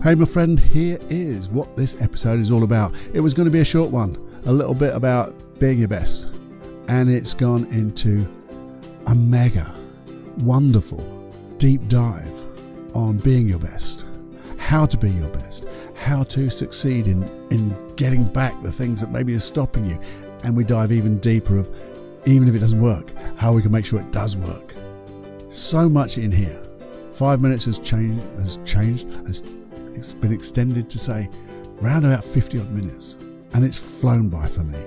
Hey my friend, here is what this episode is all about. It was going to be a short one, a little bit about being your best, and it's gone into a mega, wonderful, deep dive on being your best, how to be your best, how to succeed in getting back the things that maybe are stopping you, and we dive even deeper of, even if it doesn't work, how we can make sure it does work. So much in here. 5 minutes has it's been extended to say round about 50 odd minutes, and it's flown by for me,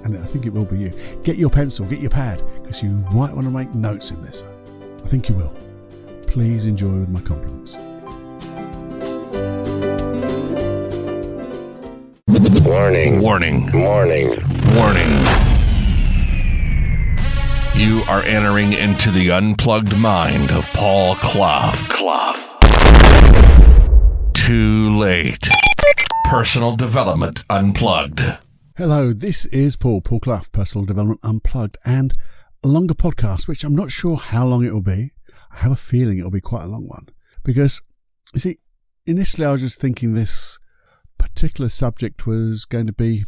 and I think it will be you. Get your pencil, get your pad, because you might want to make notes in this. I think you will. Please enjoy with my compliments. Warning. Warning. Warning. Warning. You are entering into the unplugged mind of Paul Clough. Too late. Personal Development Unplugged. Hello, this is Paul Clough, Personal Development Unplugged, and a longer podcast, which I'm not sure how long it will be. I have a feeling it will be quite a long one, because, you see, initially I was just thinking this particular subject was going to be,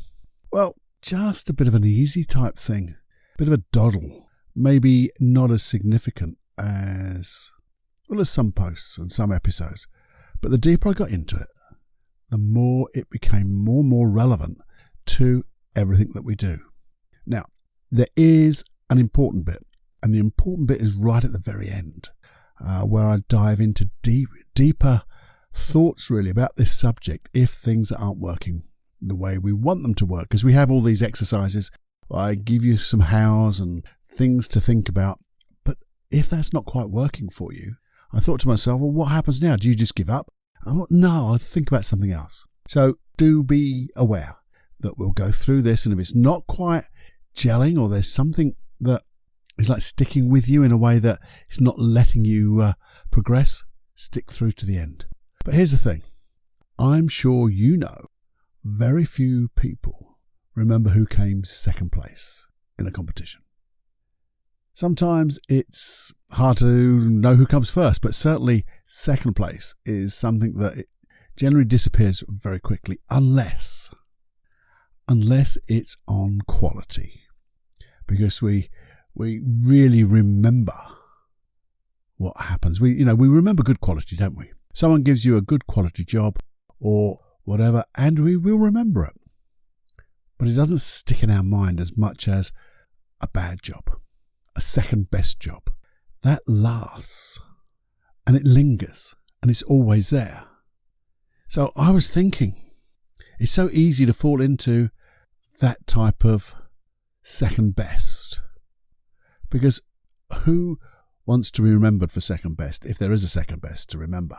well, just a bit of an easy type thing, a bit of a doddle, maybe not as significant as, well, as some posts and some episodes. But the deeper I got into it, the more it became more and more relevant to everything that we do. Now, there is an important bit, and the important bit is right at the very end, where I dive into deeper thoughts really about this subject if things aren't working the way we want them to work. Because we have all these exercises, I give you some hows and things to think about, but if that's not quite working for you, I thought to myself, well, what happens now? Do you just give up? I thought, no, I'll think about something else. So do be aware that we'll go through this, and if it's not quite gelling, or there's something that is like sticking with you in a way that it's not letting you progress, stick through to the end. But here's the thing. I'm sure you know very few people remember who came second place in a competition. Sometimes it's hard to know who comes first, but certainly second place is something that it generally disappears very quickly, unless it's on quality, because we really remember what happens. We remember good quality, don't we? Someone gives you a good quality job or whatever, and we will remember it, but it doesn't stick in our mind as much as a bad job. A second best job. That lasts, and it lingers, and it's always there. So I was thinking, it's so easy to fall into that type of second best, because who wants to be remembered for second best if there is a second best to remember?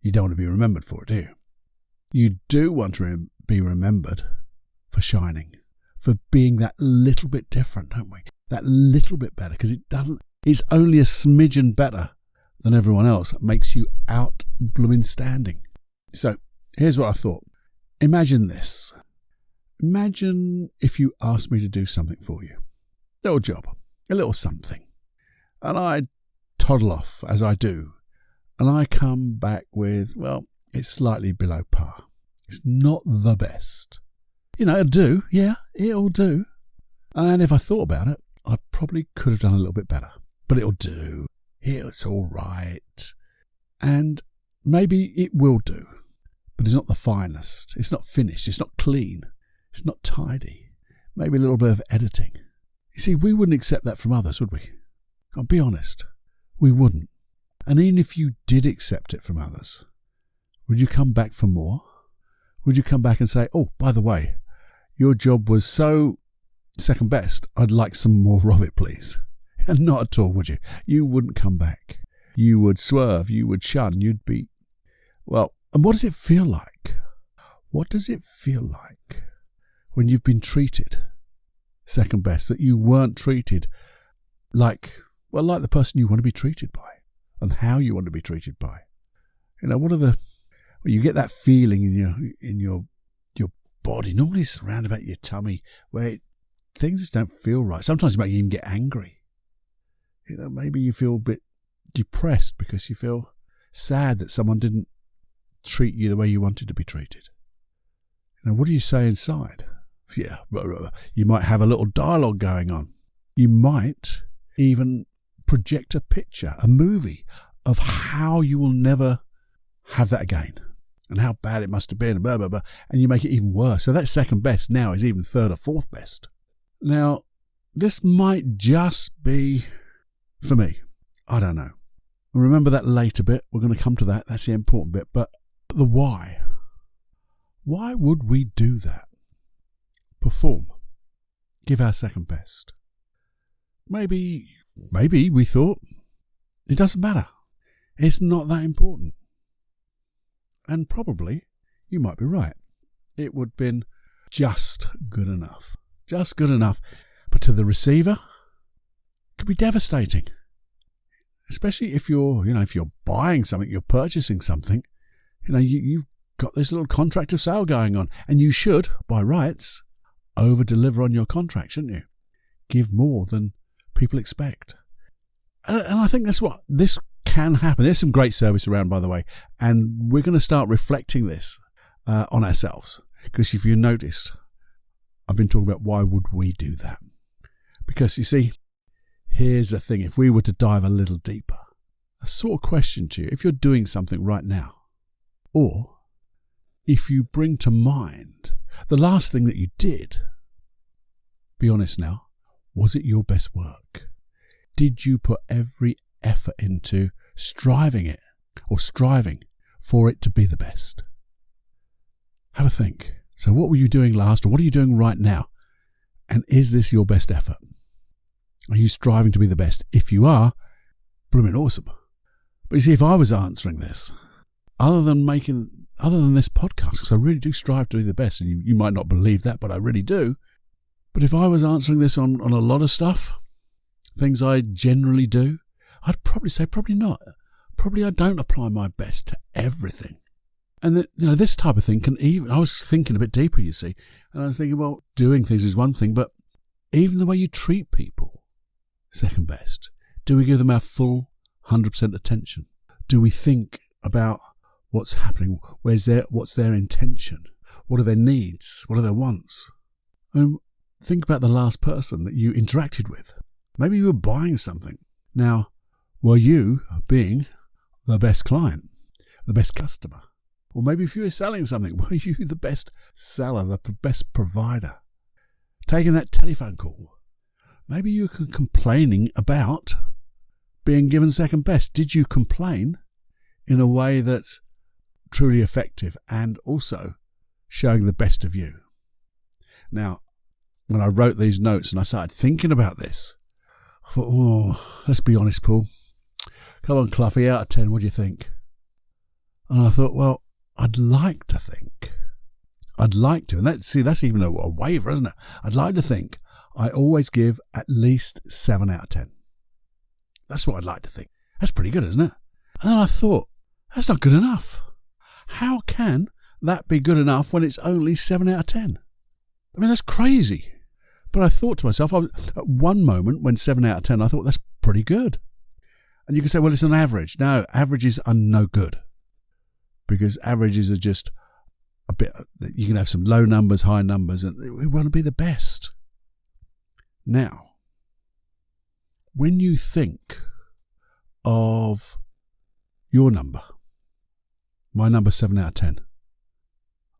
You don't want to be remembered for it, do you? You do want to be remembered for shining, for being that little bit different, don't we? That little bit better, because it's only a smidgen better than everyone else. It makes you out blooming standing. So here's what I thought. Imagine this. Imagine if you asked me to do something for you. A little job, a little something. And I toddle off as I do. And I come back with, well, it's slightly below par. It's not the best. It'll do. Yeah, it'll do. And if I thought about it, I probably could have done a little bit better, but it'll do. It's all right. And maybe it will do, but it's not the finest. It's not finished. It's not clean. It's not tidy. Maybe a little bit of editing. You see, we wouldn't accept that from others, would we? I'll be honest. We wouldn't. And even if you did accept it from others, would you come back for more? Would you come back and say, oh, by the way, your job was so second best, I'd like some more of it, please? And not at all, would you? You wouldn't come back. You would swerve, you would shun, you'd be... Well, and what does it feel like? What does it feel like when you've been treated second best, that you weren't treated like the person you want to be treated by, and how you want to be treated by? What are the... Well, you get that feeling in your body, normally it's around about your tummy, where things just don't feel right. Sometimes it makes you even get angry. Maybe you feel a bit depressed because you feel sad that someone didn't treat you the way you wanted to be treated. Now, what do you say inside? Yeah, you might have a little dialogue going on. You might even project a picture, a movie of how you will never have that again and how bad it must have been, blah, blah, blah, and you make it even worse. So that second best now is even third or fourth best. Now, this might just be for me. I don't know. Remember that later bit. We're going to come to that. That's the important bit. But the why. Why would we do that? Perform. Give our second best. Maybe we thought it doesn't matter. It's not that important. And probably you might be right. It would have been just good enough. Just good enough. But to the receiver, it could be devastating. Especially if you're buying something, you're purchasing something, you've got this little contract of sale going on, and you should, by rights, over-deliver on your contract, shouldn't you? Give more than people expect. And I think that's what this can happen. There's some great service around, by the way, and we're going to start reflecting this on ourselves. Because if you noticed, I've been talking about why would we do that? Because you see, here's the thing. If we were to dive a little deeper, a sort of question to you, if you're doing something right now, or if you bring to mind the last thing that you did, be honest now, was it your best work? Did you put every effort into striving for it to be the best? Have a think. So what were you doing last, or what are you doing right now? And is this your best effort? Are you striving to be the best? If you are, blooming awesome. But you see, if I was answering this, other than this podcast, because I really do strive to be the best, and you might not believe that, but I really do. But if I was answering this on a lot of stuff, things I generally do, I'd probably say probably not. Probably I don't apply my best to everything. And this type of thing can even, I was thinking a bit deeper, you see, and I was thinking, well, doing things is one thing, but even the way you treat people, second best. Do we give them our full 100% attention? Do we think about what's happening? What's their intention? What are their needs? What are their wants? Think about the last person that you interacted with. Maybe you were buying something. Now, were you being the best client, the best customer? Or maybe if you were selling something, were you the best seller, the best provider? Taking that telephone call. Maybe you were complaining about being given second best. Did you complain in a way that's truly effective and also showing the best of you? Now, when I wrote these notes and I started thinking about this, I thought, let's be honest, Paul. Come on, Cluffy, out of 10, what do you think? And I thought, well, I'd like to think. And that's even a waiver, isn't it? I'd like to think I always give at least 7 out of 10. That's what I'd like to think. That's pretty good, isn't it? And then I thought, that's not good enough. How can that be good enough when it's only 7 out of 10? I mean, that's crazy. But I thought to myself, at one moment when 7 out of 10, I thought that's pretty good. And you can say, well, it's an average. No, averages are no good. Because averages are just a bit, you can have some low numbers, high numbers, and we want to be the best. Now, when you think of your number, my number 7 out of 10,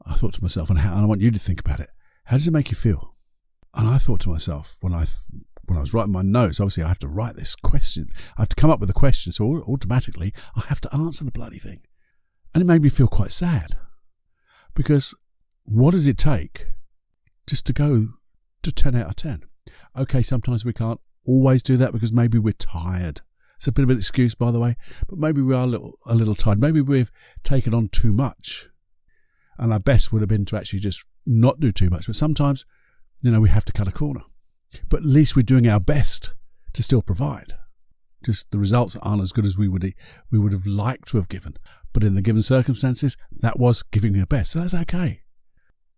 I thought to myself, and I want you to think about it, how does it make you feel? And I thought to myself, when I was writing my notes, obviously I have to write this question, I have to come up with a question, so automatically I have to answer the bloody thing. And it made me feel quite sad, because what does it take just to go to 10 out of 10? Okay, sometimes we can't always do that because maybe we're tired. It's a bit of an excuse, by the way, but maybe we are a little tired. Maybe we've taken on too much, and our best would have been to actually just not do too much. But sometimes, we have to cut a corner. But at least we're doing our best to still provide. Just the results aren't as good as we would have liked to have given. But in the given circumstances, that was giving your best. So that's okay.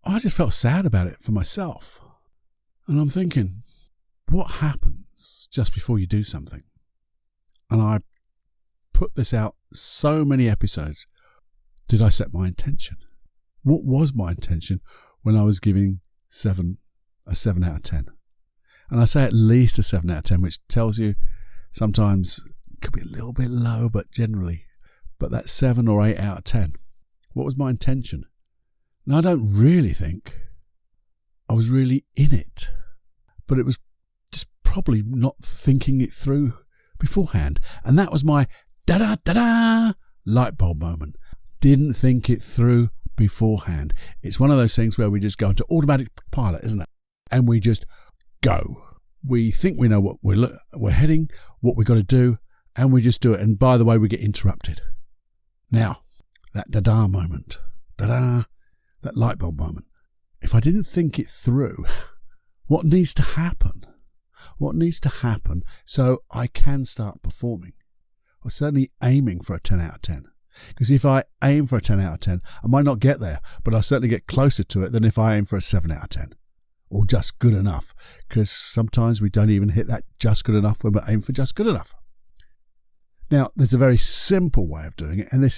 I just felt sad about it for myself. And I'm thinking, what happens just before you do something? And I put this out so many episodes. did I set my intention? What was my intention when I was giving a 7 out of 10? And I say at least a 7 out of 10, which tells you sometimes it could be a little bit low, but generally, but that 7 or 8 out of 10. What was my intention? Now, I don't really think I was really in it, but it was just probably not thinking it through beforehand. And that was my da-da-da-da light bulb moment. Didn't think it through beforehand. It's one of those things where we just go into automatic pilot, isn't it? And we just go. We think we know what we're heading, what we've got to do, and we just do it. And by the way, we get interrupted. Now, that da-da moment, da-da, that light bulb moment. If I didn't think it through, what needs to happen? What needs to happen so I can start performing? I'm certainly aiming for a 10 out of 10. Because if I aim for a 10 out of 10, I might not get there, but I'll certainly get closer to it than if I aim for a 7 out of 10. Or just good enough. Because sometimes we don't even hit that just good enough when we aim for just good enough. Now, there's a very simple way of doing it, and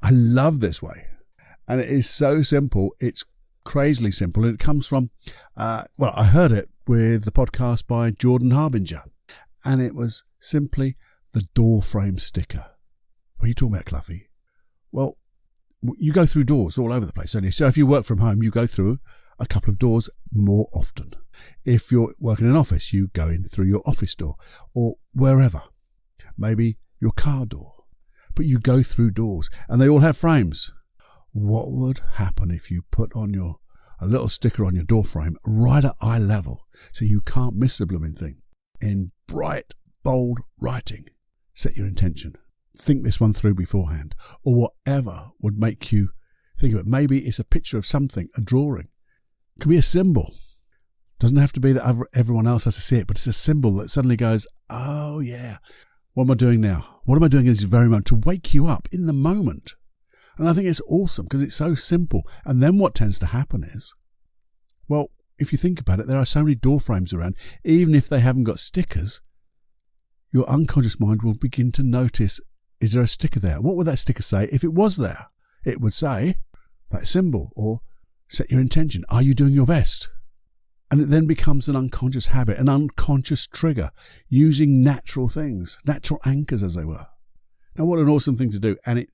I love this way. And it is so simple, it's crazily simple, and it comes from, I heard it with the podcast by Jordan Harbinger, and it was simply the door frame sticker. What are you talking about, Cluffy? Well, you go through doors all over the place, don't you? So if you work from home, you go through a couple of doors more often. If you're working in an office, you go in through your office door, or wherever. Maybe your car door. But you go through doors, and they all have frames. What would happen if you put on a little sticker on your door frame right at eye level so you can't miss the blooming thing? In bright, bold writing, set your intention. Think this one through beforehand, or whatever would make you think of it. Maybe it's a picture of something, a drawing. It can be a symbol. Doesn't have to be that everyone else has to see it, but it's a symbol that suddenly goes, oh yeah, what am I doing now? What am I doing in this very moment to wake you up in the moment? And I think it's awesome because it's so simple. And then what tends to happen is, well, if you think about it, there are so many door frames around, even if they haven't got stickers, your unconscious mind will begin to notice, is there a sticker there? What would that sticker say if it was there? It would say that symbol, or set your intention. Are you doing your best? And it then becomes an unconscious habit, an unconscious trigger, using natural things, natural anchors as they were. Now, what an awesome thing to do. And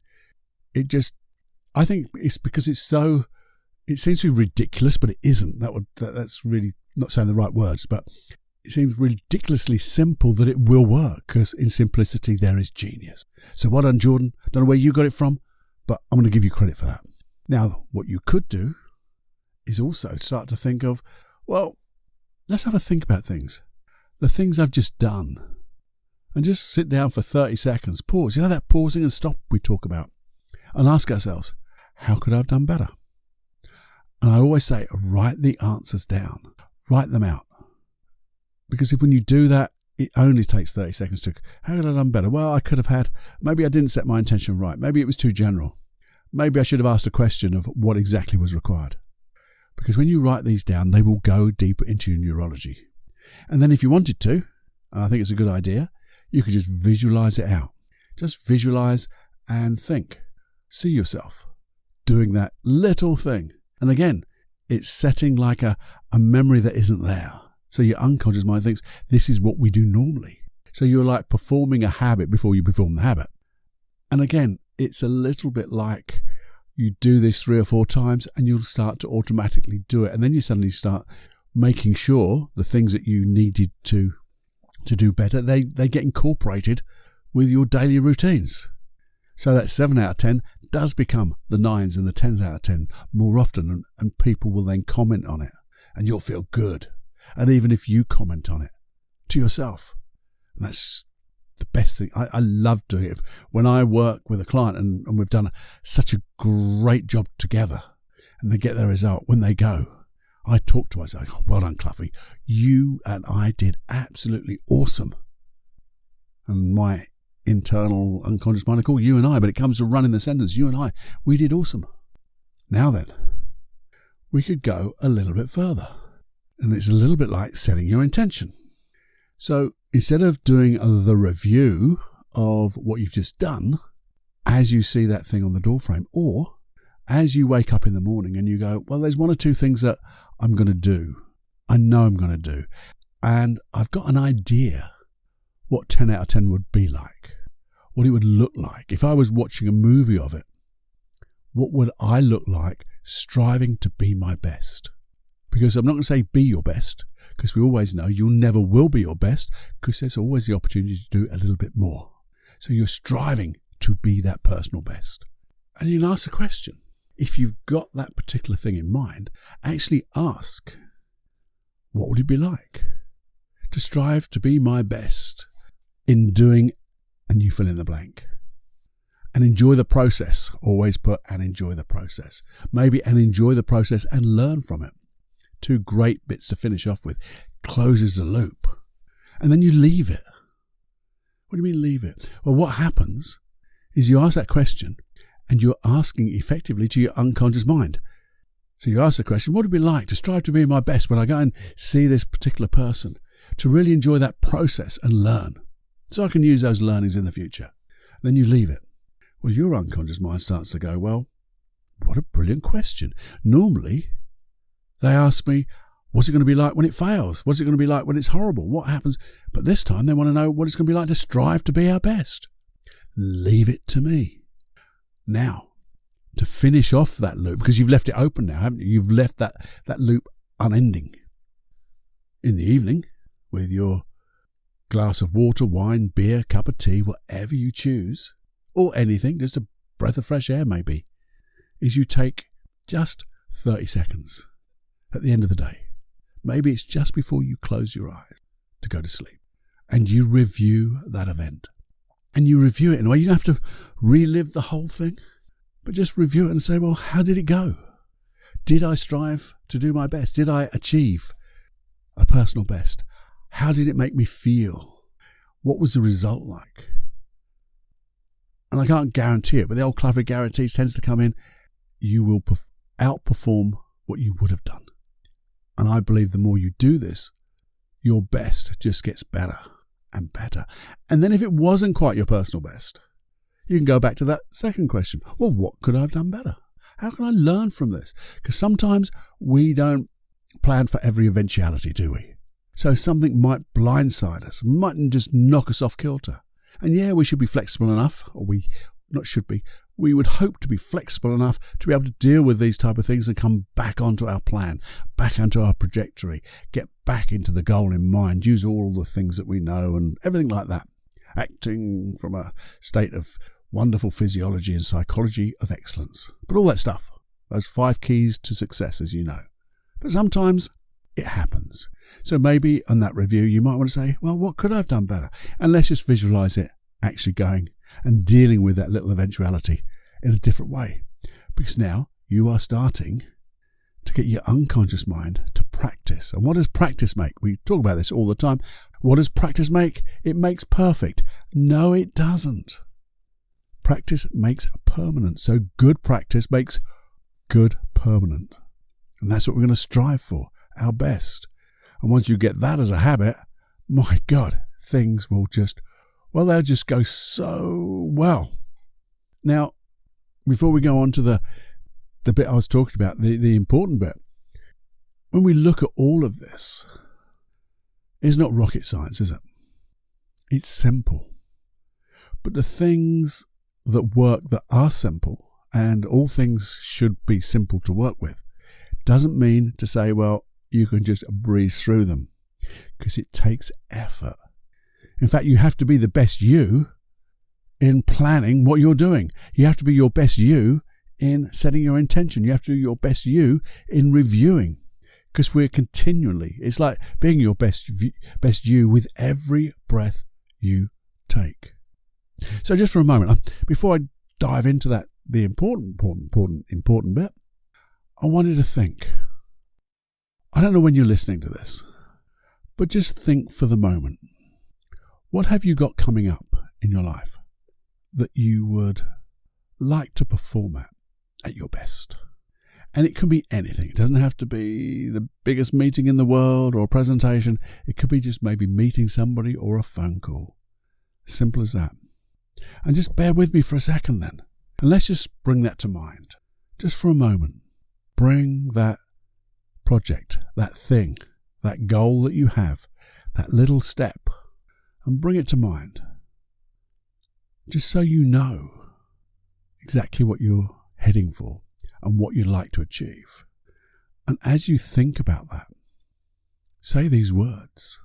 I think it's because it seems to be ridiculous, but it isn't. That's really not saying the right words, but it seems ridiculously simple that it will work, because in simplicity there is genius. So well done, Jordan. Don't know where you got it from, but I'm going to give you credit for that. Now, what you could do is also start to think of, well, let's have a think about things. The things I've just done. And just sit down for 30 seconds, pause. You know that pausing and stop we talk about? And ask ourselves, how could I have done better? And I always say, write the answers down. Write them out. Because when you do that, it only takes 30 seconds to, how could I have done better? Well, I could have had, maybe I didn't set my intention right. Maybe it was too general. Maybe I should have asked a question of what exactly was required. Because when you write these down, they will go deeper into your neurology. And then if you wanted to, and I think it's a good idea, you could just visualize it out. Just visualize and think. See yourself doing that little thing. And again, it's setting like a memory that isn't there. So your unconscious mind thinks this is what we do normally. So you're like performing a habit before you perform the habit. And again, it's a little bit like you do this 3 or 4 times and you'll start to automatically do it. And then you suddenly start making sure the things that you needed to do better, they get incorporated with your daily routines. So that 7 out of 10 does become the 9s and the 10s out of 10 more often, and people will then comment on it and you'll feel good. And even if you comment on it to yourself, and that's the best thing. I love doing it. When I work with a client and we've done such a great job together and they get their result, when they go, I talk to myself, oh, well done, Cluffy. You and I did absolutely awesome. And my internal unconscious mind, I call you and I, but it comes to running the sentence, you and I, we did awesome. Now then, we could go a little bit further. And it's a little bit like setting your intention. So instead of doing the review of what you've just done, as you see that thing on the doorframe, or as you wake up in the morning and you go, well, there's one or two things that I'm going to do. I know I'm going to do. And I've got an idea what 10 out of 10 would be like, what it would look like. If I was watching a movie of it, what would I look like striving to be my best? Because I'm not going to say be your best, because we always know you never will be your best, because there's always the opportunity to do a little bit more. So you're striving to be that personal best. And you'll ask a question. If you've got that particular thing in mind, actually ask, what would it be like to strive to be my best in doing, and you fill in the blank. And enjoy the process. Always put and enjoy the process. Maybe and enjoy the process and learn from it. Two great bits to finish off with. Closes the loop. And then you leave it. What do you mean leave it? Well, what happens is you ask that question and you're asking effectively to your unconscious mind. So you ask the question, what would it be like to strive to be my best when I go and see this particular person? To really enjoy that process and learn. So I can use those learnings in the future. Then you leave it. Well, your unconscious mind starts to go, well, what a brilliant question. Normally, they ask me, what's it going to be like when it fails? What's it going to be like when it's horrible? What happens? But this time they want to know what it's going to be like to strive to be our best. Leave it to me. Now, to finish off that loop, because you've left it open now, haven't you? You've left that loop unending. In the evening, with your glass of water, wine, beer, cup of tea, whatever you choose, or anything, just a breath of fresh air maybe, is you take just 30 seconds at the end of the day. Maybe it's just before you close your eyes to go to sleep. And you review that event. And you review it in a way. You don't have to relive the whole thing, but just review it and say, well, how did it go? Did I strive to do my best? Did I achieve a personal best? How did it make me feel? What was the result like? And I can't guarantee it, but the old Clever guarantee tends to come in. You will outperform what you would have done. And I believe the more you do this, your best just gets better and better. And then if it wasn't quite your personal best, you can go back to that second question. Well, what could I have done better? How can I learn from this? Because sometimes we don't plan for every eventuality, do we? So something might blindside us, mightn't just knock us off kilter. And yeah, we should be flexible enough, or we would hope to be flexible enough to be able to deal with these type of things and come back onto our plan, back onto our trajectory, get back into the goal in mind, use all the things that we know and everything like that. Acting from a state of wonderful physiology and psychology of excellence. But all that stuff, those 5 keys to success, as you know. But sometimes it happens. So maybe on that review, you might want to say, well, what could I have done better? And let's just visualize it actually going and dealing with that little eventuality in a different way. Because now you are starting to get your unconscious mind to practice. And what does practice make? We talk about this all the time. What does practice make? It makes perfect. No, it doesn't. Practice makes permanent. So good practice makes good permanent. And that's what we're going to strive for, our best. And once you get that as a habit, my God, things will just, well, they'll just go so well. Now, before we go on to the bit I was talking about, the important bit, when we look at all of this, it's not rocket science, is it? It's simple. But the things that work that are simple, and all things should be simple to work with, doesn't mean to say, well, you can just breeze through them, because it takes effort. In fact, you have to be the best you in planning what you're doing. You have to be your best you in setting your intention. You have to do your best you in reviewing, because we're continually, it's like being your best you with every breath you take. So just for a moment, before I dive into that, the important bit, I wanted to think. I don't know when you're listening to this, but just think for the moment. What have you got coming up in your life that you would like to perform at your best? And it can be anything. It doesn't have to be the biggest meeting in the world or a presentation. It could be just maybe meeting somebody or a phone call. Simple as that. And just bear with me for a second then. And let's just bring that to mind. just for a moment, bring that project, that thing, that goal that you have, that little step, and bring it to mind. Just so you know exactly what you're heading for and what you'd like to achieve. And as you think about that, say these words.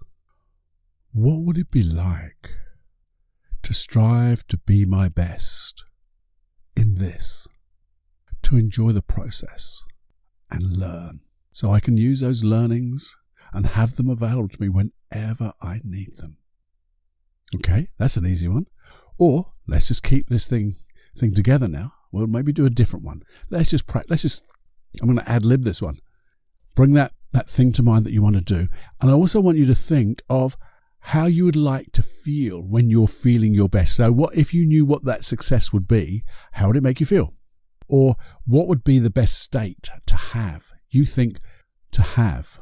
What would it be like to strive to be my best in this, to enjoy the process and learn, so I can use those learnings and have them available to me whenever I need them? Okay, that's an easy one. Or let's just keep this thing together now. We'll maybe do a different one. I'm going to ad-lib this one. Bring that thing to mind that you want to do. And I also want you to think of how you would like to feel when you're feeling your best. So what if you knew what that success would be, how would it make you feel? Or what would be the best state to have, you think, to have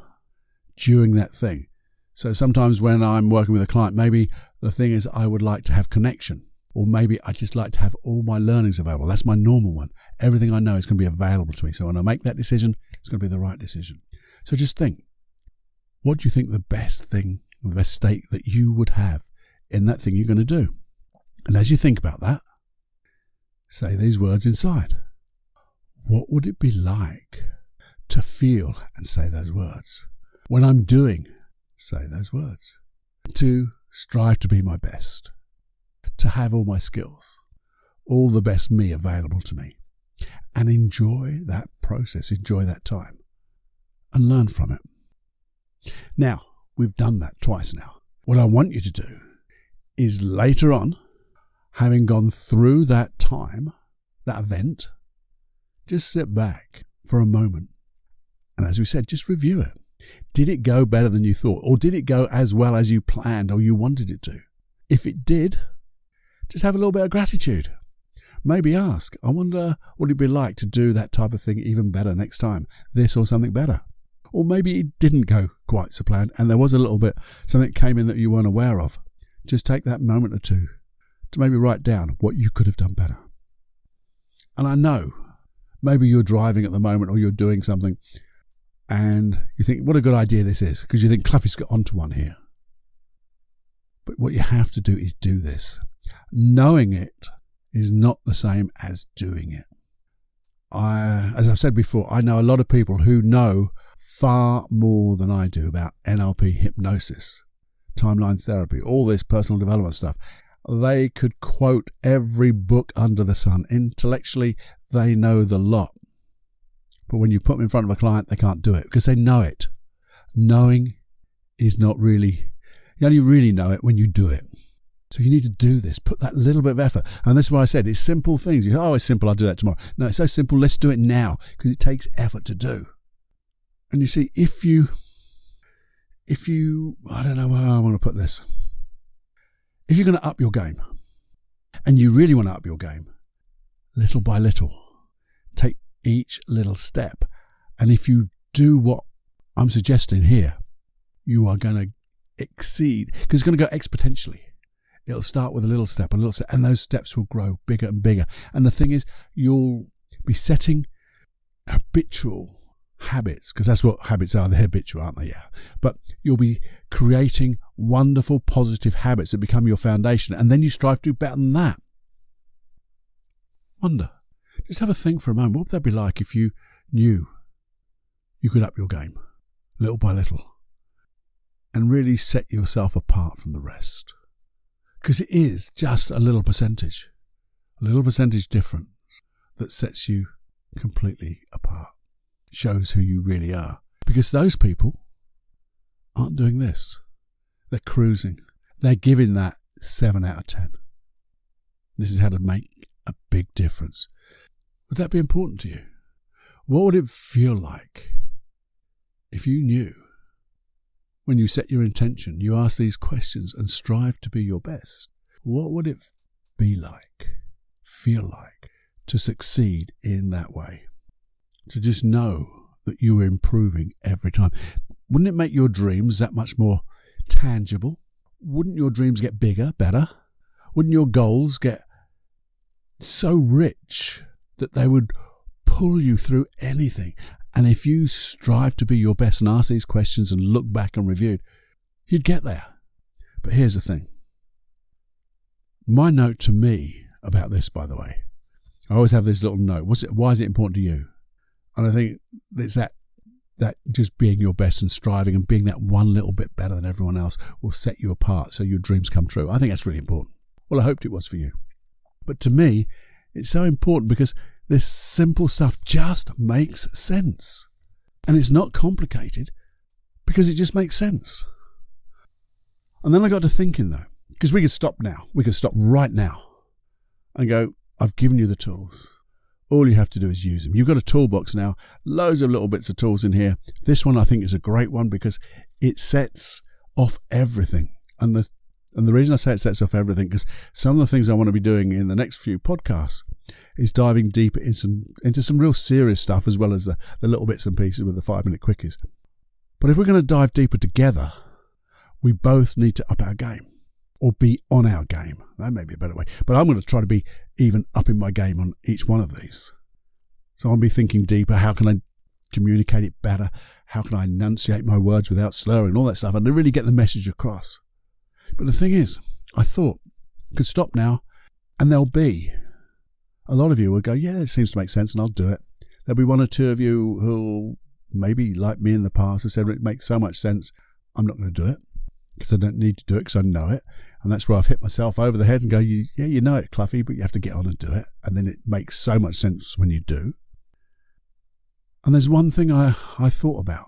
during that thing? So sometimes when I'm working with a client, maybe the thing is I would like to have connection. Or maybe I just like to have all my learnings available. That's my normal one. Everything I know is going to be available to me. So when I make that decision, it's going to be the right decision. So just think, what do you think the best thing, the best state that you would have in that thing you're going to do? And as you think about that, say these words inside. What would it be like to feel, and say those words, when I'm doing, say those words, to strive to be my best, to have all my skills, all the best me available to me, and enjoy that process, enjoy that time, and learn from it. Now, we've done that twice now. What I want you to do is later on, having gone through that time, that event, just sit back for a moment. And as we said, just review it. Did it go better than you thought? Or did it go as well as you planned or you wanted it to? If it did, just have a little bit of gratitude. Maybe ask, I wonder what it'd be like to do that type of thing even better next time, this or something better. Or maybe it didn't go quite so planned and there was a little bit, something came in that you weren't aware of. Just take that moment or two to maybe write down what you could have done better. And I know, maybe you're driving at the moment or you're doing something and you think, what a good idea this is, because you think Cluffy's got onto one here. But what you have to do is do this. Knowing it is not the same as doing it. As I've said before, I know a lot of people who know far more than I do about NLP, hypnosis, timeline therapy, all this personal development stuff. They could quote every book under the sun. Intellectually, they know the lot. But when you put them in front of a client, they can't do it because they know it. Knowing is not really, you only really know it when you do it. So you need to do this, put that little bit of effort. And this is what I said, it's simple things. You go, oh, it's simple, I'll do that tomorrow. No, it's so simple, let's do it now because it takes effort to do. And you see, if you, I don't know how I want to put this. If you're going to up your game, and you really want to up your game, little by little, take each little step. And if you do what I'm suggesting here, you are going to exceed, because it's going to go exponentially. It'll start with a little step, and those steps will grow bigger and bigger. And the thing is, you'll be setting habitual habits, because that's what habits are. They're habitual, aren't they? Yeah. But you'll be creating wonderful, positive habits that become your foundation, and then you strive to do better than that. Wonder. Just have a think for a moment. What would that be like if you knew you could up your game, little by little, and really set yourself apart from the rest? Because it is just a little percentage difference that sets you completely apart, shows who you really are. Because those people aren't doing this. They're cruising. They're giving that 7 out of 10. This is how to make a big difference. Would that be important to you? What would it feel like if you knew, when you set your intention, you ask these questions and strive to be your best? What would it be like, feel like, to succeed in that way? To just know that you were improving every time. Wouldn't it make your dreams that much more tangible? Wouldn't your dreams get bigger, better? Wouldn't your goals get so rich that they would pull you through anything. And if you strive to be your best and ask these questions and look back and review, you'd get there. But here's the thing. My note to me about this, by the way, I always have this little note. Why is it important to you? And I think it's that just being your best and striving and being that one little bit better than everyone else will set you apart so your dreams come true. I think that's really important. Well, I hoped it was for you. But to me, it's so important because this simple stuff just makes sense. And it's not complicated because it just makes sense. And then I got to thinking, though, because we could stop now. We could stop right now and go, I've given you the tools. All you have to do is use them. You've got a toolbox now, loads of little bits of tools in here. This one I think is a great one because it sets off everything. And the reason I say it sets off everything, because some of the things I want to be doing in the next few podcasts is diving deeper into some real serious stuff, as well as the little bits and pieces with the 5-minute quickies. But if we're going to dive deeper together, we both need to up our game. Or be on our game. That may be a better way. But I'm going to try to be even up in my game on each one of these. So I'll be thinking deeper. How can I communicate it better? How can I enunciate my words without slurring and all that stuff? And to really get the message across. But the thing is, I thought I could stop now, and there'll be a lot of you will go, yeah, it seems to make sense, and I'll do it. There'll be one or two of you who'll maybe, like me in the past, have said it makes so much sense, I'm not going to do it. Because I don't need to do it because I know it. And that's where I've hit myself over the head and go, yeah, you know it, Cluffy, but you have to get on and do it. And then it makes so much sense when you do. And there's one thing I thought about.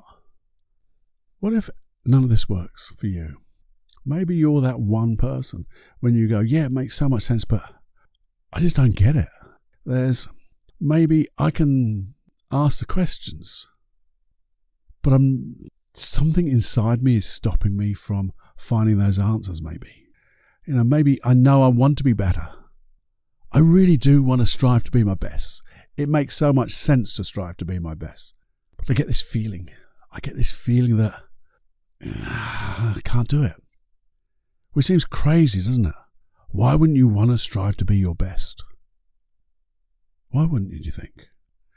What if none of this works for you? Maybe you're that one person when you go, yeah, it makes so much sense, but I just don't get it. Maybe I can ask the questions, but something inside me is stopping me from finding those answers, maybe. Maybe I know I want to be better. I really do want to strive to be my best. It makes so much sense to strive to be my best. But I get this feeling. That I can't do it. Which seems crazy, doesn't it? Why wouldn't you want to strive to be your best? Why wouldn't you, do you think?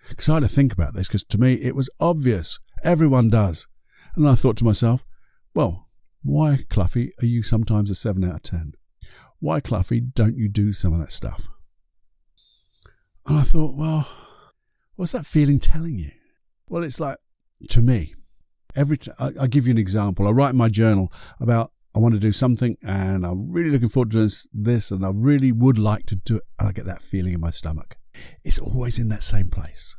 Because I had to think about this, because to me it was obvious. Everyone does. And I thought to myself, well, why, Cluffy, are you sometimes a 7 out of 10? Why, Cluffy, don't you do some of that stuff? And I thought, well, what's that feeling telling you? Well, it's like, to me, I'll give you an example. I write in my journal about I want to do something and I'm really looking forward to this and I really would like to do it. And I get that feeling in my stomach. It's always in that same place.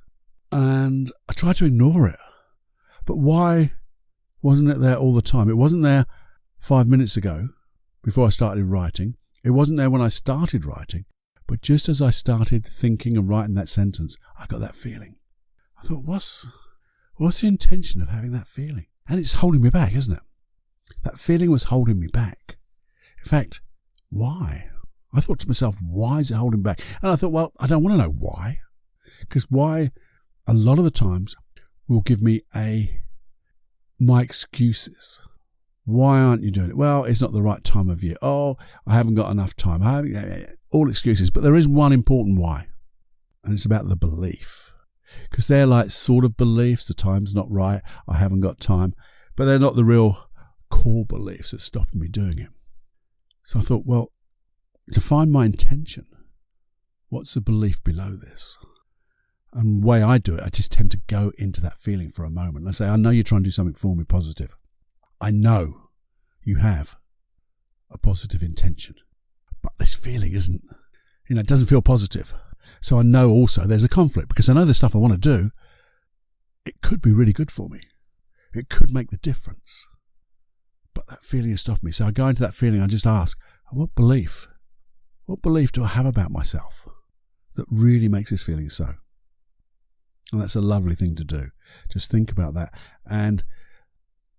And I try to ignore it. But why wasn't it there all the time? It wasn't there 5 minutes ago before I started writing. It wasn't there when I started writing. But just as I started thinking and writing that sentence, I got that feeling. I thought, what's the intention of having that feeling? And it's holding me back, isn't it? That feeling was holding me back. In fact, why? I thought to myself, why is it holding me back? And I thought, well, I don't want to know why. Because why, a lot of the times, will give me my excuses. Why aren't you doing it? Well, it's not the right time of year. Oh, I haven't got enough time. All excuses. But there is one important why. And it's about the belief. Because they're like sort of beliefs. The time's not right. I haven't got time. But they're not the real core beliefs that's stopping me doing it. So I thought, well, to find my intention, what's the belief below this? And the way I do it, I just tend to go into that feeling for a moment. I say, I know you're trying to do something for me positive. I know you have a positive intention. But this feeling isn't, it doesn't feel positive. So I know also there's a conflict because I know the stuff I want to do, it could be really good for me. It could make the difference. But that feeling has stopped me. So I go into that feeling, I just ask, what belief do I have about myself that really makes this feeling so? And that's a lovely thing to do. Just think about that. And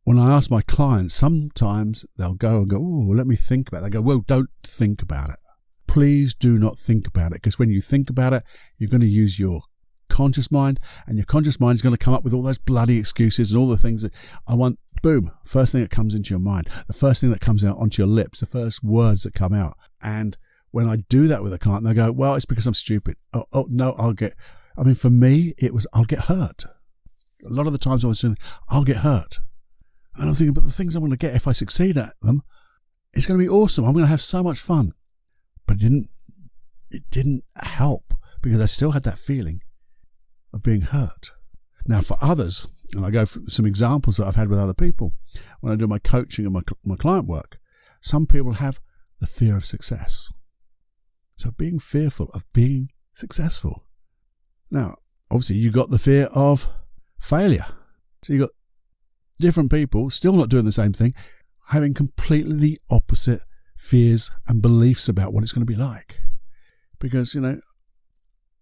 when I ask my clients, sometimes they'll go and go, oh, let me think about it. They go, well, don't think about it. Please do not think about it. Because when you think about it, you're going to use your conscious mind. And your conscious mind is going to come up with all those bloody excuses and all the things that I want. Boom. First thing that comes into your mind. The first thing that comes out onto your lips. The first words that come out. And when I do that with a client, they go, well, it's because I'm stupid. Oh no, I mean, for me, it was, I'll get hurt. A lot of the times I was doing, I'll get hurt. And I'm thinking, but the things I'm going to get if I succeed at them, it's going to be awesome. I'm going to have so much fun. But it didn't help, because I still had that feeling of being hurt. Now, for others, and I go for some examples that I've had with other people, when I do my coaching and my client work, some people have the fear of success. So being fearful of being successful. Now, obviously, you got the fear of failure. So you got different people still not doing the same thing, having completely the opposite fears and beliefs about what it's going to be like. Because,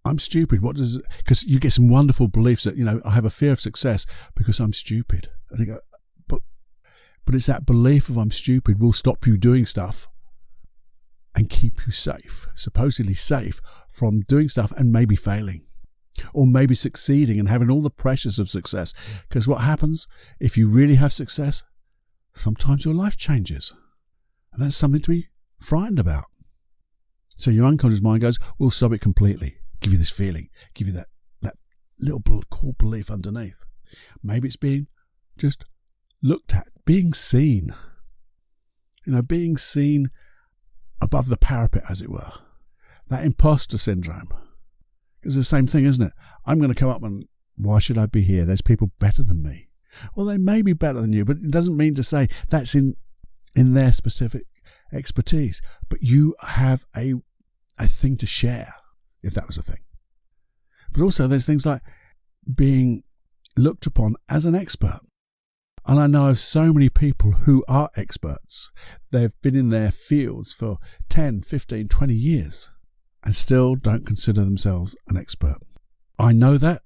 I'm stupid. Because you get some wonderful beliefs that, I have a fear of success because I'm stupid. And you go, but it's that belief of I'm stupid will stop you doing stuff and keep you safe, supposedly safe, from doing stuff and maybe failing. Or maybe succeeding and having all the pressures of success. Because what happens if you really have success? Sometimes your life changes. And that's something to be frightened about. So your unconscious mind goes, we'll stop it completely. Give you this feeling. Give you that little core belief underneath. Maybe it's being just looked at. Being seen. Being seen above the parapet, as it were. That imposter syndrome. It's the same thing, isn't it? I'm going to come up and, why should I be here? There's people better than me. Well, they may be better than you, but it doesn't mean to say that's in their specific expertise. But you have a thing to share, if that was a thing. But also there's things like being looked upon as an expert. And I know of so many people who are experts. They've been in their fields for 10, 15, 20 years. And still don't consider themselves an expert. I know that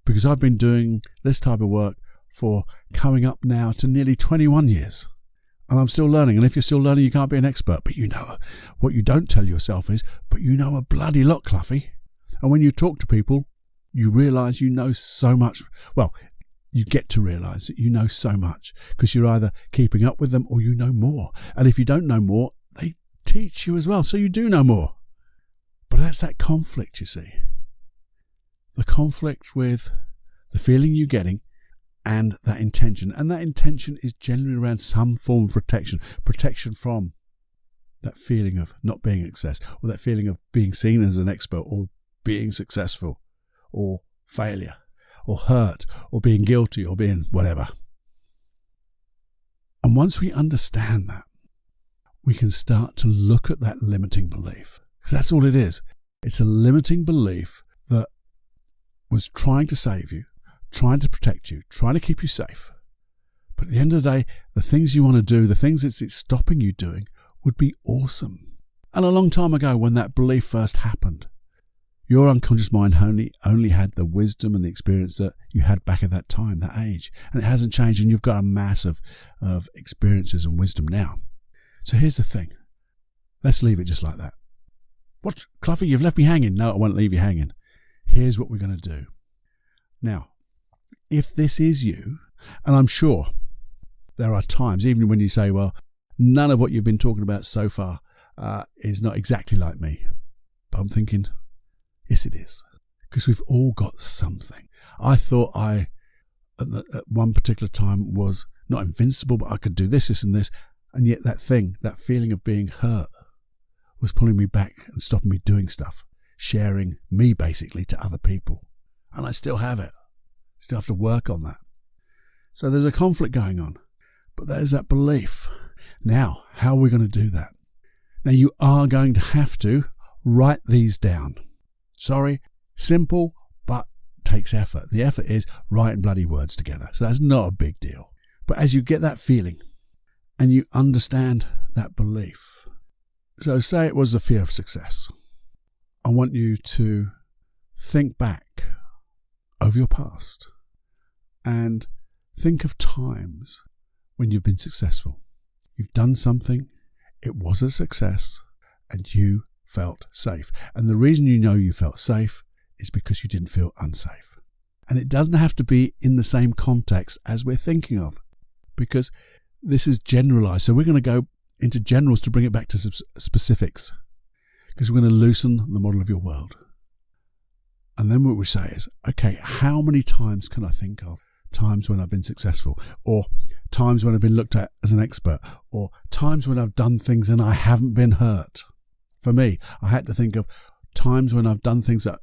because I've been doing this type of work for coming up now to nearly 21 years. And I'm still learning. And if you're still learning, you can't be an expert. But what you don't tell yourself is, but you know a bloody lot, Cluffy. And when you talk to people, you realise you know so much. Well, you get to realise that you know so much because you're either keeping up with them or you know more. And if you don't know more, they teach you as well. So you do know more. But that's that conflict, you see. The conflict with the feeling you're getting and that intention. And that intention is generally around some form of protection. Protection from that feeling of not being excess, or that feeling of being seen as an expert, or being successful, or failure, or hurt, or being guilty, or being whatever. And once we understand that, we can start to look at that limiting belief. Because that's all it is. It's a limiting belief that was trying to save you, trying to protect you, trying to keep you safe. But at the end of the day, the things you want to do, the things it's stopping you doing, would be awesome. And a long time ago, when that belief first happened, your unconscious mind only had the wisdom and the experience that you had back at that time, that age. And it hasn't changed, and you've got a mass of experiences and wisdom now. So here's the thing. Let's leave it just like that. What, Cluffy, you've left me hanging. No, I won't leave you hanging. Here's what we're going to do. Now, if this is you, and I'm sure there are times, even when you say, well, none of what you've been talking about so far is not exactly like me. But I'm thinking, yes, it is. Because we've all got something. I thought I, at one particular time, was not invincible, but I could do this, and this. And yet that feeling of being hurt, was pulling me back and stopping me doing stuff, sharing me basically to other people. And I still have it. Still have to work on that. So there's a conflict going on. But there's that belief. Now, how are we going to do that? Now, you are going to have to write these down. Sorry, simple, but takes effort. The effort is writing bloody words together. So that's not a big deal. But as you get that feeling and you understand that belief, so say it was the fear of success. I want you to think back over your past and think of times when you've been successful. You've done something, it was a success, and you felt safe. And the reason you know you felt safe is because you didn't feel unsafe. And it doesn't have to be in the same context as we're thinking of, because this is generalized. So we're going to go into generals to bring it back to specifics, because we're going to loosen the model of your world. And then what we say is, okay, how many times can I think of times when I've been successful, or times when I've been looked at as an expert, or times when I've done things and I haven't been hurt? For me, I had to think of times when I've done things that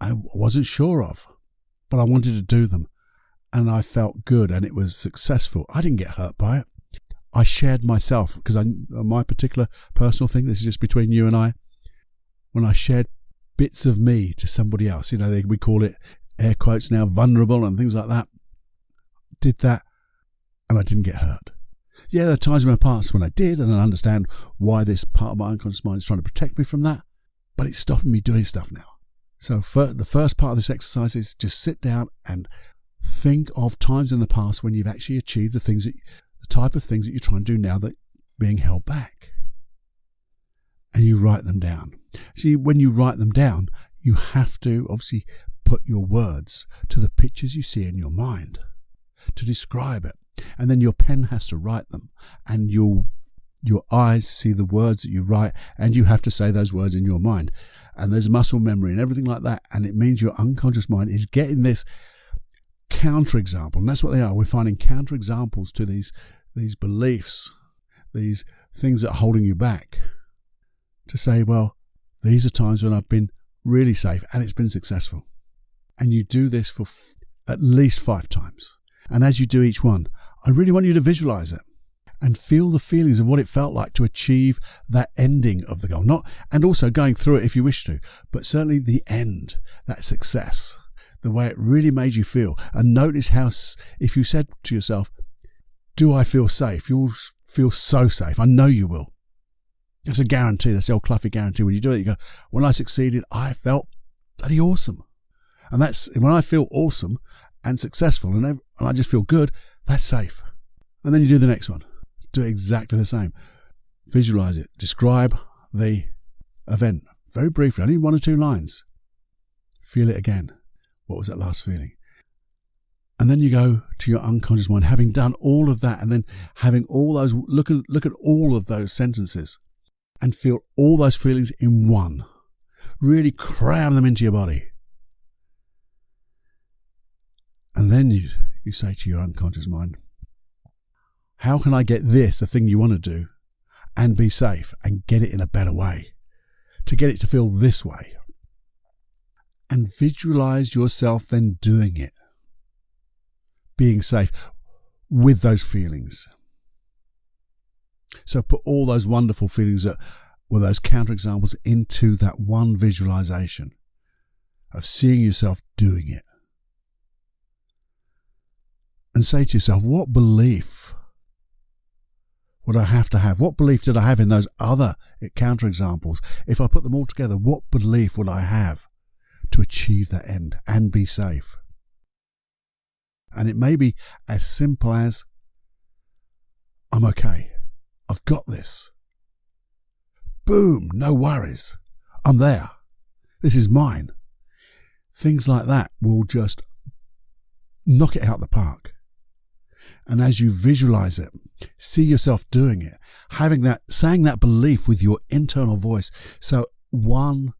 I wasn't sure of, but I wanted to do them, and I felt good and it was successful. I didn't get hurt by it. I shared myself, because my particular personal thing, this is just between you and I, when I shared bits of me to somebody else, we call it, air quotes now, vulnerable and things like that, did that, and I didn't get hurt. Yeah, there are times in my past when I did, and I understand why this part of my unconscious mind is trying to protect me from that, but it's stopping me doing stuff now. So the first part of this exercise is just sit down and think of times in the past when you've actually achieved the type of things that you're trying to do now that are being held back. And you write them down. See, when you write them down, you have to obviously put your words to the pictures you see in your mind to describe it. And then your pen has to write them, and your eyes see the words that you write, and you have to say those words in your mind. And there's muscle memory and everything like that, and it means your unconscious mind is getting this counterexample, and that's what they are. We're finding counterexamples to these beliefs, these things that are holding you back, to say, well, these are times when I've been really safe and it's been successful. And you do this for at least 5 times. And as you do each one, I really want you to visualize it and feel the feelings of what it felt like to achieve that ending of the goal. And also going through it if you wish to, but certainly the end, that success, the way it really made you feel. And notice how, if you said to yourself, do I feel safe? You'll feel so safe. I know you will. That's a guarantee. That's the old Cluffy guarantee. When you do it, you go, when I succeeded, I felt bloody awesome. And that's when I feel awesome and successful and I just feel good, that's safe. And then you do the next one. Do exactly the same. Visualize it. Describe the event. Very briefly, only 1 or 2 lines. Feel it again. What was that last feeling? And then you go to your unconscious mind, having done all of that, and then having all those, look at all of those sentences and feel all those feelings in one. Really cram them into your body. And then you say to your unconscious mind, how can I get this, the thing you want to do, and be safe and get it in a better way, to get it to feel this way? And visualize yourself then doing it, being safe with those feelings. So put all those wonderful feelings that were those counterexamples into that one visualization of seeing yourself doing it. And say to yourself, what belief would I have to have? What belief did I have in those other counterexamples? If I put them all together, what belief would I have to achieve that end and be safe? And it may be as simple as, I'm okay. I've got this. Boom, no worries. I'm there. This is mine. Things like that will just knock it out of the park. And as you visualize it, see yourself doing it, saying that belief with your internal voice. So one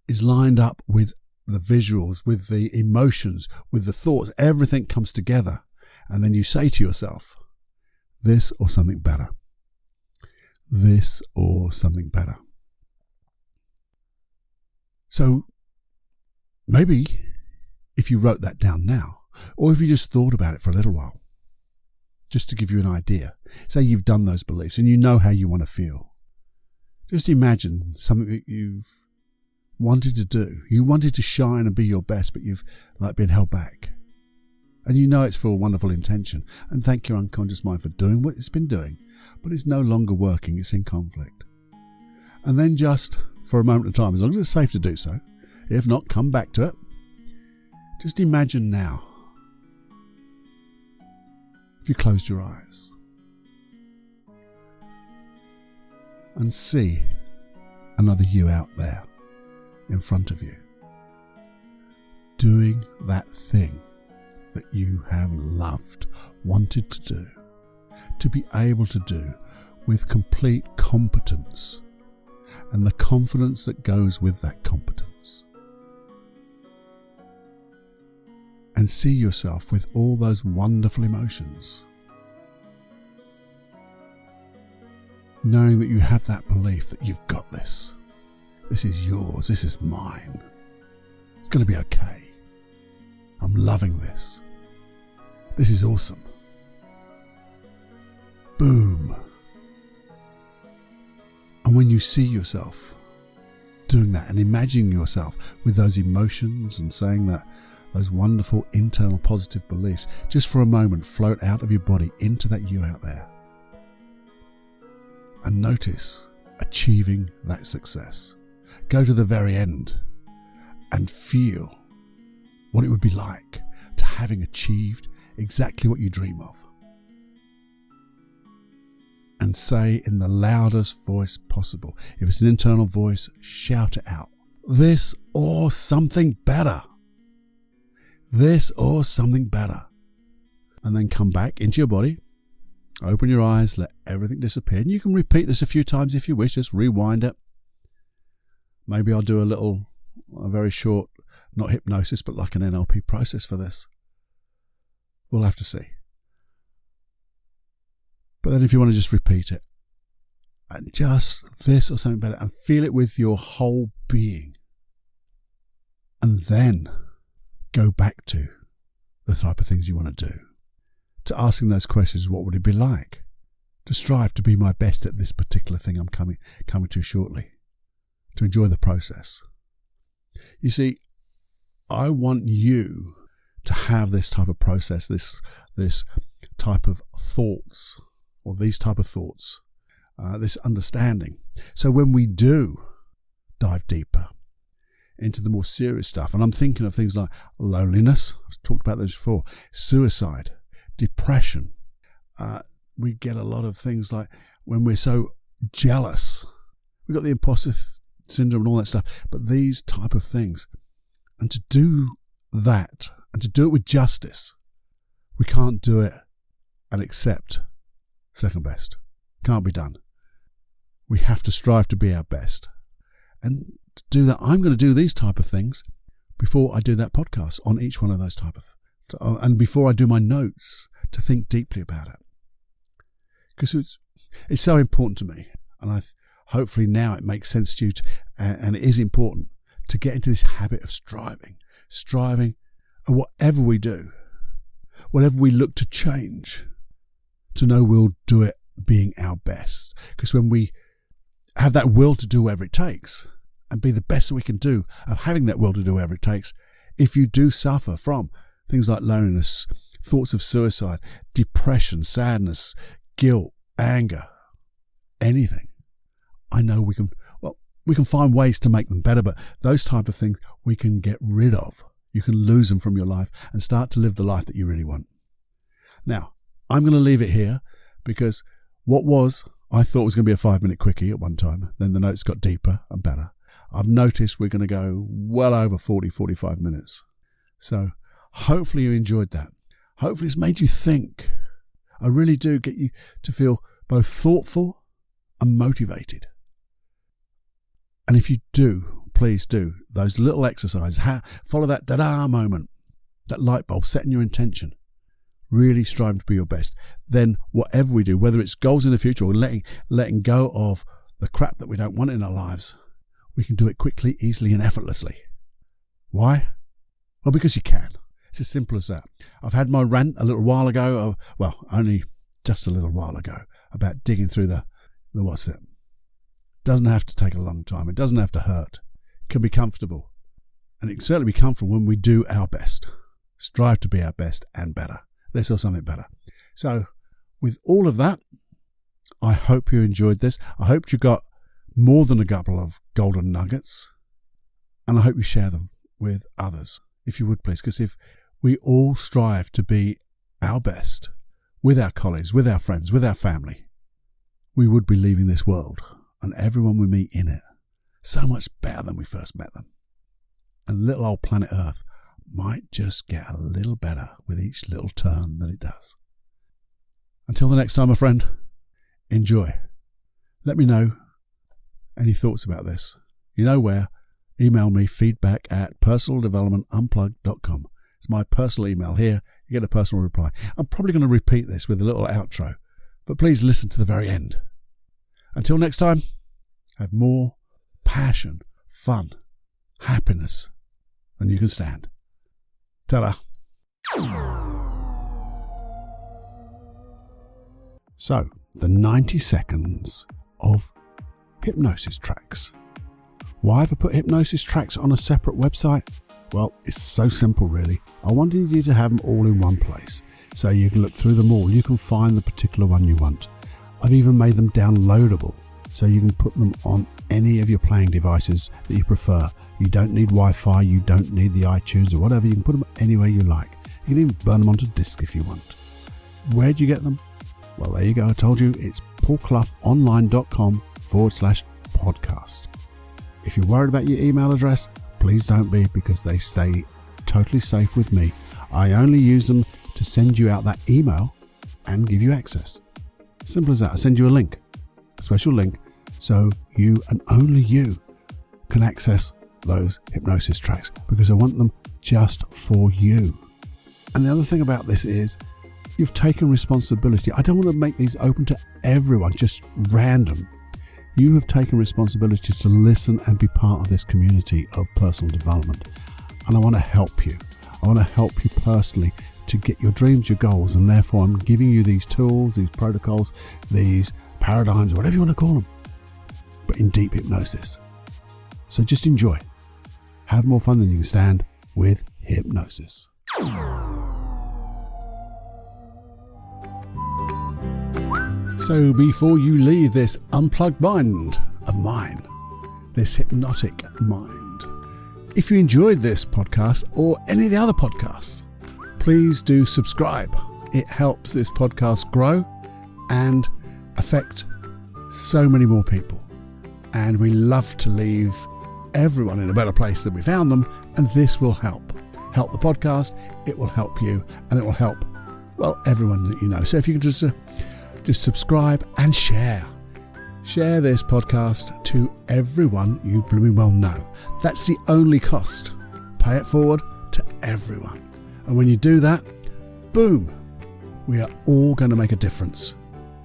is lined up with the visuals, with the emotions, with the thoughts, everything comes together. And then you say to yourself, this or something better. This or something better. So maybe if you wrote that down now, or if you just thought about it for a little while, just to give you an idea, say you've done those beliefs and you know how you want to feel. Just imagine something that you've wanted to do. You wanted to shine and be your best, but you've been held back. And you know it's for a wonderful intention. And thank your unconscious mind for doing what it's been doing. But it's no longer working. It's in conflict. And then just for a moment of time, as long as it's safe to do so, if not, come back to it. Just imagine now, if you closed your eyes, and see another you out there in front of you, doing that thing that you have loved, wanted to do, to be able to do with complete competence and the confidence that goes with that competence. and see yourself with all those wonderful emotions. Knowing that you have that belief that you've got this. This is yours. This is mine. It's going to be okay. I'm loving this. This is awesome. Boom. And when you see yourself doing that and imagining yourself with those emotions and saying that, those wonderful internal positive beliefs, just for a moment float out of your body into that you out there. And notice achieving that success. Go to the very end and feel what it would be like to having achieved exactly what you dream of. And say in the loudest voice possible. If it's an internal voice, shout it out. This or something better. This or something better. And then come back into your body. Open your eyes, let everything disappear. And you can repeat this a few times if you wish. Just rewind it. Maybe I'll do a very short, not hypnosis, but like an NLP process for this. We'll have to see. But then if you want to just repeat it, and just this or something better, and feel it with your whole being. And then go back to the type of things you want to do. To asking those questions, what would it be like? To strive to be my best at this particular thing I'm coming to shortly. To enjoy the process. You see, I want you to have this type of process, this type of thoughts, or these type of thoughts, this understanding. So when we do dive deeper into the more serious stuff, and I'm thinking of things like loneliness, I've talked about this before, suicide, depression. We get a lot of things like when we're so jealous. We've got the imposter syndrome and all that stuff, but these type of things. And to do that, and to do it with justice, we can't do it and accept second best. Can't be done. We have to strive to be our best. And to do that, I'm going to do these type of things before I do that podcast on each one of those type of, and before I do my notes, to think deeply about it. Because it's so important to me, and hopefully now it makes sense to you, and it is important to get into this habit of striving at whatever we do, whatever we look to change, to know we'll do it being our best. Because when we have that will to do whatever it takes and be the best that we can do of having that will to do whatever it takes, if you do suffer from things like loneliness, thoughts of suicide, depression, sadness, guilt, anger, anything, I know we can find ways to make them better, but those type of things we can get rid of. You can lose them from your life and start to live the life that you really want. Now, I'm going to leave it here because I thought was going to be a 5-minute quickie at one time. Then the notes got deeper and better. I've noticed we're going to go well over 40, 45 minutes. So hopefully you enjoyed that. Hopefully it's made you think. I really do get you to feel both thoughtful and motivated. And if you do, please do those little exercises. Follow that da-da moment, that light bulb, setting your intention. Really strive to be your best. Then whatever we do, whether it's goals in the future or letting go of the crap that we don't want in our lives, we can do it quickly, easily and effortlessly. Why? Well, because you can. It's as simple as that. I've had my rant a little while ago, only just a little while ago, about digging through the what's it. Doesn't have to take a long time. It doesn't have to hurt. It can be comfortable. And it can certainly be comfortable when we do our best. Strive to be our best and better. This or something better. So with all of that, I hope you enjoyed this. I hope you got more than a couple of golden nuggets. And I hope you share them with others, if you would please. Because if we all strive to be our best with our colleagues, with our friends, with our family, we would be leaving this world and everyone we meet in it so much better than we first met them. And little old planet Earth might just get a little better with each little turn that it does. Until the next time, my friend, enjoy. Let me know any thoughts about this. You know where. Email me feedback@personaldevelopmentunplugged.com. It's my personal email here. You get a personal reply. I'm probably going to repeat this with a little outro, but please listen to the very end. Until next time, have more passion, fun, happiness than you can stand. Ta-da. So, the 90 seconds of hypnosis tracks. Why have I put hypnosis tracks on a separate website? Well, it's so simple really. I wanted you to have them all in one place so you can look through them all. You can find the particular one you want. I've even made them downloadable so you can put them on any of your playing devices that you prefer. You don't need Wi-Fi, you don't need the iTunes or whatever. You can put them anywhere you like. You can even burn them onto disk if you want. Where do you get them? Well, there you go. I told you it's paulcloughonline.com/podcast. If you're worried about your email address, please don't be, because they stay totally safe with me. I only use them to send you out that email and give you access. Simple as that. I send you a link, a special link, so you and only you can access those hypnosis tracks, because I want them just for you. And the other thing about this is you've taken responsibility. I don't want to make these open to everyone, just random. You have taken responsibility to listen and be part of this community of personal development. And I want to help you. I want to help you personally to get your dreams, your goals. And therefore, I'm giving you these tools, these protocols, these paradigms, whatever you want to call them, but in deep hypnosis. So just enjoy. Have more fun than you can stand with hypnosis. So before you leave this unplugged mind of mine, this hypnotic mind, if you enjoyed this podcast or any of the other podcasts, please do subscribe. It helps this podcast grow and affect so many more people. And we love to leave everyone in a better place than we found them, and this will help the podcast. It will help you, and it will help, well, everyone that you know. So if you could just subscribe and share this podcast to everyone you blooming well know. That's the only cost. Pay it forward to everyone, and when you do that, boom, we are all going to make a difference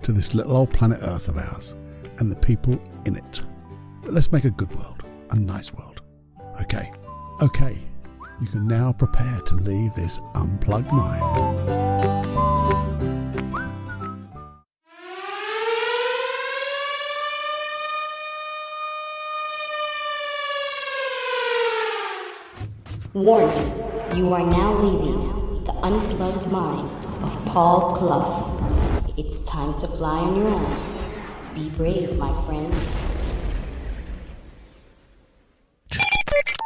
to this little old planet Earth of ours and the people in it. But let's make a good world, a nice world. Okay, you can now prepare to leave this unplugged mind. Warning, you are now leaving the unplugged mind of Paul Clough. It's time to fly on your own. Be brave, my friend.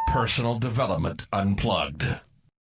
Personal Development Unplugged.